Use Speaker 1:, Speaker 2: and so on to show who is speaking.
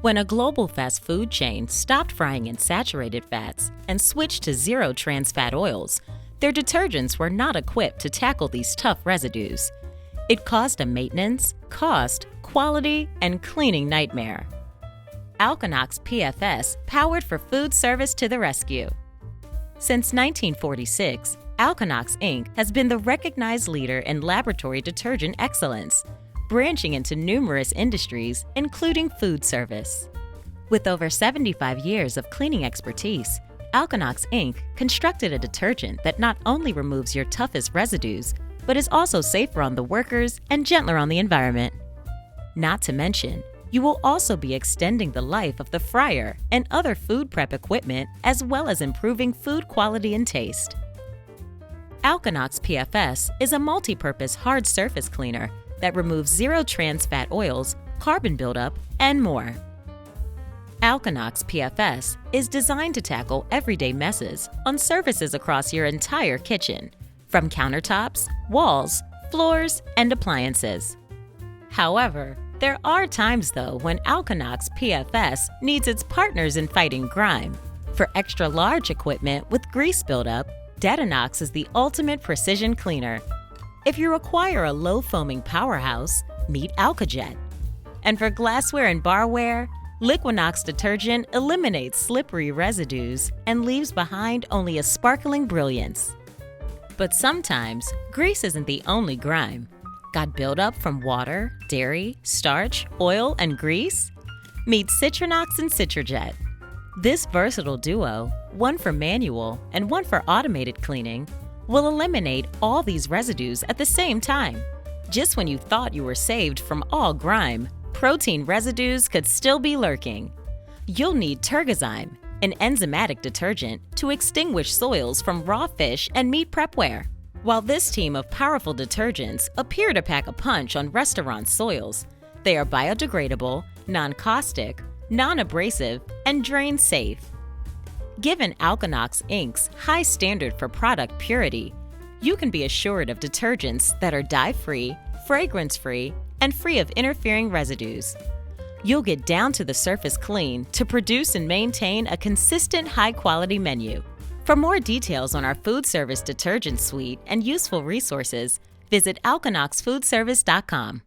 Speaker 1: When a global fast food chain stopped frying in saturated fats and switched to zero trans fat oils, their detergents were not equipped to tackle these tough residues. It caused a maintenance, cost, quality, and cleaning nightmare. Alconox PFS powered for food service to the rescue. Since 1946, Alconox Inc. has been the recognized leader in laboratory detergent excellence, branching into numerous industries, including food service. With over 75 years of cleaning expertise, Alconox Inc. constructed a detergent that not only removes your toughest residues, but is also safer on the workers and gentler on the environment. Not to mention, you will also be extending the life of the fryer and other food prep equipment, as well as improving food quality and taste. Alconox PFS is a multi-purpose hard surface cleaner that removes zero trans fat oils, carbon buildup, and more. Alconox PFS is designed to tackle everyday messes on surfaces across your entire kitchen, from countertops, walls, floors, and appliances. However, there are times though when Alconox PFS needs its partners in fighting grime. For extra large equipment with grease buildup, Detanox is the ultimate precision cleaner. If you require a low-foaming powerhouse, meet Alcojet. And for glassware and barware, Liquinox detergent eliminates slippery residues and leaves behind only a sparkling brilliance. But sometimes, grease isn't the only grime. Got buildup from water, dairy, starch, oil, and grease? Meet Citronox and Citrojet. This versatile duo, one for manual and one for automated cleaning, will eliminate all these residues at the same time. Just when you thought you were saved from all grime, protein residues could still be lurking. You'll need Turgazyme, an enzymatic detergent, to extinguish soils from raw fish and meat prepware. While this team of powerful detergents appear to pack a punch on restaurant soils, they are biodegradable, non-caustic, non-abrasive, and drain safe. Given Alconox Inc.'s high standard for product purity, you can be assured of detergents that are dye-free, fragrance-free, and free of interfering residues. You'll get down to the surface clean to produce and maintain a consistent high-quality menu. For more details on our food service detergent suite and useful resources, visit alconoxfoodservice.com.